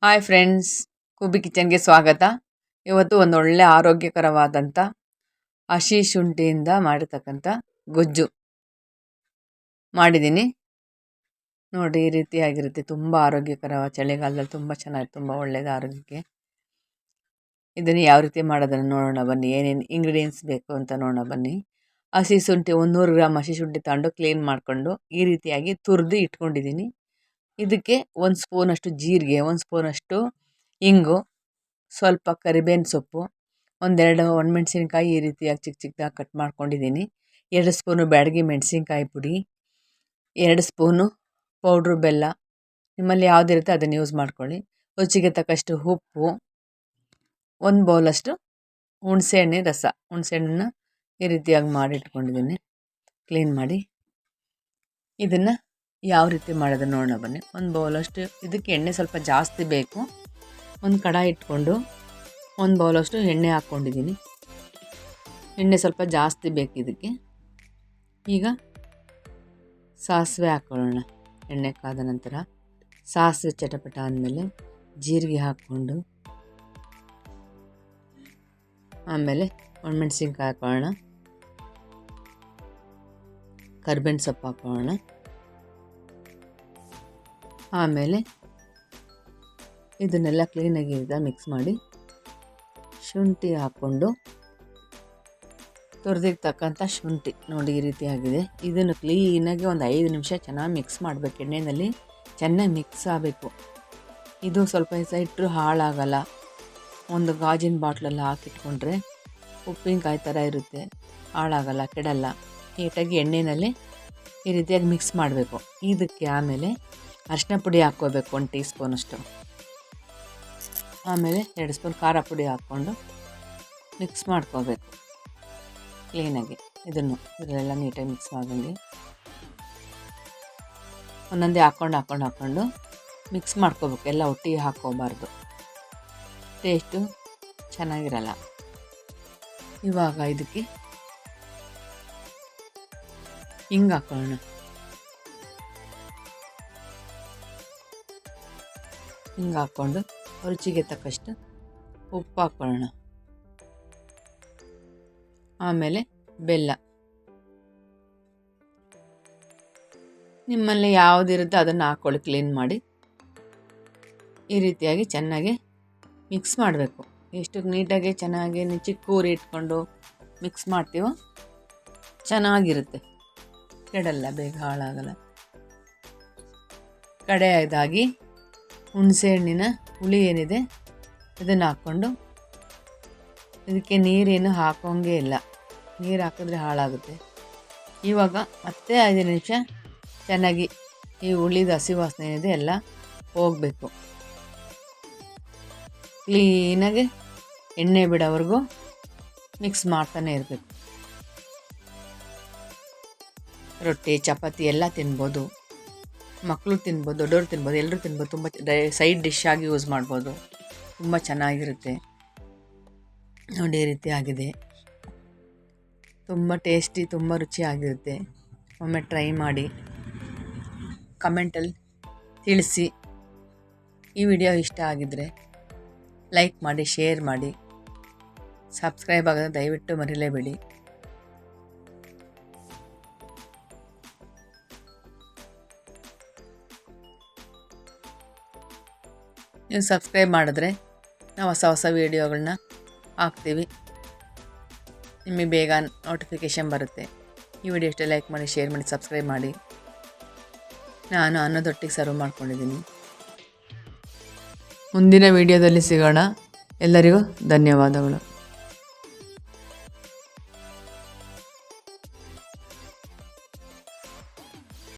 Hi friends, Kubi ಕಿಚನ್ಗೆ ಸ್ವಾಗತ. ಇವತ್ತು ಒಂದು ಒಳ್ಳೆ ಆರೋಗ್ಯಕರವಾದಂಥ ಹಸಿ ಶುಂಠಿಯಿಂದ ಮಾಡಿರ್ತಕ್ಕಂಥ ಗೊಜ್ಜು ಮಾಡಿದ್ದೀನಿ ನೋಡಿ. ಈ ರೀತಿಯಾಗಿರುತ್ತೆ, ತುಂಬ ಆರೋಗ್ಯಕರ. ಚಳಿಗಾಲದಲ್ಲಿ ತುಂಬ ಚೆನ್ನಾಗಿ, ತುಂಬ ಒಳ್ಳೆಯದು ಆರೋಗ್ಯಕ್ಕೆ. ಇದನ್ನು ಯಾವ ರೀತಿ ಮಾಡೋದನ್ನು ನೋಡೋಣ ಬನ್ನಿ. ಏನೇನು ಇಂಗ್ರೀಡಿಯೆಂಟ್ಸ್ ಬೇಕು ಅಂತ ನೋಡೋಣ ಬನ್ನಿ. ಹಸಿ ಶುಂಠಿ 100 ಗ್ರಾಮ್ ಹಸಿ ಶುಂಠಿ ತಗೊಂಡು ಕ್ಲೀನ್ ಮಾಡಿಕೊಂಡು ಈ ರೀತಿಯಾಗಿ ತುರಿದು ಇಟ್ಕೊಂಡಿದ್ದೀನಿ. ಇದಕ್ಕೆ 1 ಸ್ಪೂನಷ್ಟು ಜೀರಿಗೆ, 1 ಸ್ಪೂನಷ್ಟು ಇಂಗು, ಸ್ವಲ್ಪ ಕರಿಬೇವಿನ ಸೊಪ್ಪು, ಒಂದೆರಡು ಒಣಮೆಣ್ಸಿನ್ಕಾಯಿ ಈ ರೀತಿಯಾಗಿ ಚಿಕ್ಕ ಚಿಕ್ಕದಾಗಿ ಕಟ್ ಮಾಡ್ಕೊಂಡಿದ್ದೀನಿ. 2 ಸ್ಪೂನು ಬ್ಯಾಡಗಿ ಮೆಣಸಿನ್ಕಾಯಿ ಪುಡಿ, 2 ಸ್ಪೂನು ಪೌಡ್ರು ಬೆಲ್ಲ, ನಿಮ್ಮಲ್ಲಿ ಯಾವುದಿರುತ್ತೆ ಅದನ್ನು ಯೂಸ್ ಮಾಡ್ಕೊಳ್ಳಿ. ರುಚಿಗೆ ತಕ್ಕಷ್ಟು ಉಪ್ಪು, 1 ಬೌಲಷ್ಟು ಹುಣಸೆಹಣ್ಣೆ ರಸ. ಹುಣಸೆಹಣ್ಣನ್ನ ಈ ರೀತಿಯಾಗಿ ಮಾಡಿಟ್ಕೊಂಡಿದ್ದೀನಿ ಕ್ಲೀನ್ ಮಾಡಿ. ಇದನ್ನು ಯಾವ ರೀತಿ ಮಾಡೋದನ್ನು ನೋಡೋಣ ಬನ್ನಿ. 1 ಬೌಲಷ್ಟು, ಇದಕ್ಕೆ ಎಣ್ಣೆ ಸ್ವಲ್ಪ ಜಾಸ್ತಿ ಬೇಕು. ಒಂದು ಕಡಾಯಿ ಇಟ್ಕೊಂಡು 1 ಬೌಲಷ್ಟು ಎಣ್ಣೆ ಹಾಕ್ಕೊಂಡಿದ್ದೀನಿ. ಎಣ್ಣೆ ಸ್ವಲ್ಪ ಜಾಸ್ತಿ ಬೇಕು ಇದಕ್ಕೆ. ಈಗ ಸಾಸಿವೆ ಹಾಕ್ಕೊಳ್ಳೋಣ. ಎಣ್ಣೆ ಕಾದ ನಂತರ ಸಾಸಿವೆ ಚಟಪಟ ಆದಮೇಲೆ ಜೀರಿಗೆ ಹಾಕ್ಕೊಂಡು ಆಮೇಲೆ ಒಣಮೆಣ್ಸಿನ್ಕಾಯಿ ಹಾಕ್ಕೊಳ್ಳೋಣ, ಕರಿಬೇವಿನ ಸೊಪ್ಪು ಹಾಕ್ಕೊಳ್ಳೋಣ. ಆಮೇಲೆ ಇದನ್ನೆಲ್ಲ ಕ್ಲೀನಾಗಿ ಮಿಕ್ಸ್ ಮಾಡಿ ಶುಂಠಿ ಹಾಕ್ಕೊಂಡು ತುರಿದಿರ್ತಕ್ಕಂಥ ಶುಂಠಿ ನೋಡಿ ಈ ರೀತಿಯಾಗಿದೆ. ಇದನ್ನು ಕ್ಲೀನಾಗಿ ಒಂದು 5 ನಿಮಿಷ ಚೆನ್ನಾಗಿ ಮಿಕ್ಸ್ ಮಾಡಬೇಕು. ಎಣ್ಣೆಯಲ್ಲಿ ಚೆನ್ನಾಗಿ ಮಿಕ್ಸ್ ಆಗಬೇಕು. ಇದು ಸ್ವಲ್ಪ ದಿವಸ ಇಟ್ಟರು ಹಾಳಾಗಲ್ಲ. ಒಂದು ಗಾಜಿನ ಬಾಟ್ಲಲ್ಲಿ ಹಾಕಿಟ್ಕೊಂಡ್ರೆ ಉಪ್ಪಿನಕಾಯಿ ಥರ ಇರುತ್ತೆ, ಹಾಳಾಗಲ್ಲ, ಕೆಡಲ್ಲ. ನೀಟಾಗಿ ಎಣ್ಣೆಯಲ್ಲಿ ಈ ರೀತಿಯಾಗಿ ಮಿಕ್ಸ್ ಮಾಡಬೇಕು. ಇದಕ್ಕೆ ಆಮೇಲೆ ಅರಿಶಿನ ಪುಡಿ ಹಾಕ್ಕೋಬೇಕು 1 ಟೀ ಸ್ಪೂನಷ್ಟು. ಆಮೇಲೆ 2 ಸ್ಪೂನ್ ಖಾರ ಪುಡಿ ಹಾಕ್ಕೊಂಡು ಮಿಕ್ಸ್ ಮಾಡ್ಕೋಬೇಕು ಕ್ಲೀನಾಗಿ. ಇದನ್ನೆಲ್ಲ ನೀಟಾಗಿ ಮಿಕ್ಸ್ ಆಗಂಗೆ ಒಂದೊಂದೇ ಹಾಕ್ಕೊಂಡು ಮಿಕ್ಸ್ ಮಾಡ್ಕೋಬೇಕು. ಎಲ್ಲ ಒಟ್ಟಿಗೆ ಹಾಕ್ಕೋಬಾರ್ದು, ಟೇಸ್ಟು ಚೆನ್ನಾಗಿರಲ್ಲ. ಇವಾಗ ಇದಕ್ಕೆ ಹಿಂಗೆ ಹಾಕ್ಕೊಳ್ಳೋಣ. ಹಿಂಗೆ ಹಾಕ್ಕೊಂಡು ರುಚಿಗೆ ತಕ್ಕಷ್ಟು ಉಪ್ಪು ಹಾಕ್ಕೊಳ್ಳೋಣ. ಆಮೇಲೆ ಬೆಲ್ಲ, ನಿಮ್ಮಲ್ಲಿ ಯಾವುದಿರುತ್ತೆ ಅದನ್ನು ಹಾಕ್ಕೊಳ್ಳಿ. ಕ್ಲೀನ್ ಮಾಡಿ ಈ ರೀತಿಯಾಗಿ ಚೆನ್ನಾಗಿ ಮಿಕ್ಸ್ ಮಾಡಬೇಕು. ಎಷ್ಟು ನೀಟಾಗಿ ಚೆನ್ನಾಗಿ ಚಿಕ್ಕ ಊರಿ ಇಟ್ಕೊಂಡು ಮಿಕ್ಸ್ ಮಾಡ್ತೀವೋ ಚೆನ್ನಾಗಿರುತ್ತೆ, ಕೆಡಲ್ಲ, ಬೇಗ ಹಾಳಾಗಲ್ಲ. ಕಡೆಯದಾಗಿ ಹುಣಸೆಹಣ್ಣಿನ ಹುಳಿ ಏನಿದೆ ಇದನ್ನು ಹಾಕ್ಕೊಂಡು, ಇದಕ್ಕೆ ನೀರೇನು ಹಾಕೋಂಗೇ ಇಲ್ಲ, ನೀರು ಹಾಕಿದ್ರೆ ಹಾಳಾಗುತ್ತೆ. ಇವಾಗ ಮತ್ತೆ 5 ನಿಮಿಷ ಚೆನ್ನಾಗಿ ಈ ಹುಳಿದ ಹಸಿ ವಾಸನೆ ಏನಿದೆ ಎಲ್ಲ ಹೋಗಬೇಕು. ಕ್ಲೀನಾಗಿ ಎಣ್ಣೆ ಬಿಡೋವರೆಗೂ ಮಿಕ್ಸ್ ಮಾಡ್ತಾನೆ ಇರಬೇಕು. ರೊಟ್ಟಿ ಚಪಾತಿ ಎಲ್ಲ ತಿನ್ಬೋದು, ಮಕ್ಕಳು ತಿನ್ಬೋದು, ದೊಡ್ಡವರು ತಿನ್ಬೋದು, ಎಲ್ಲರೂ ತಿನ್ಬೋದು. ತುಂಬ ಸೈಡ್ ಡಿಶ್ ಆಗಿ ಯೂಸ್ ಮಾಡ್ಬೋದು, ತುಂಬ ಚೆನ್ನಾಗಿರುತ್ತೆ ನೋಡಿ. ಈ ರೀತಿ ಆಗಿದೆ, ತುಂಬ ಟೇಸ್ಟಿ, ತುಂಬ ರುಚಿಯಾಗಿರುತ್ತೆ. ಒಮ್ಮೆ ಟ್ರೈ ಮಾಡಿ, ಕಮೆಂಟಲ್ಲಿ ತಿಳಿಸಿ. ಈ ವಿಡಿಯೋ ಇಷ್ಟ ಆಗಿದ್ದರೆ ಲೈಕ್ ಮಾಡಿ, ಶೇರ್ ಮಾಡಿ, ಸಬ್ಸ್ಕ್ರೈಬ್ ಆಗೋದು ದಯವಿಟ್ಟು ಮರಿಲೇಬೇಡಿ. ನೀವು ಸಬ್ಸ್ಕ್ರೈಬ್ ಮಾಡಿದ್ರೆ ನಾವು ಹೊಸ ವೀಡಿಯೋಗಳನ್ನ ಹಾಕ್ತೀವಿ, ನಿಮಗೆ ಬೇಗ ನೋಟಿಫಿಕೇಷನ್ ಬರುತ್ತೆ. ಈ ವಿಡಿಯೋ ಇಷ್ಟ ಲೈಕ್ ಮಾಡಿ, ಶೇರ್ ಮಾಡಿ, ಸಬ್ಸ್ಕ್ರೈಬ್ ಮಾಡಿ. ನಾನು ಅನ್ನದೊಟ್ಟಿಗೆ ಸರ್ವ್ ಮಾಡ್ಕೊಂಡಿದ್ದೀನಿ. ಮುಂದಿನ ವಿಡಿಯೋದಲ್ಲಿ ಸಿಗೋಣ. ಎಲ್ಲರಿಗೂ ಧನ್ಯವಾದಗಳು.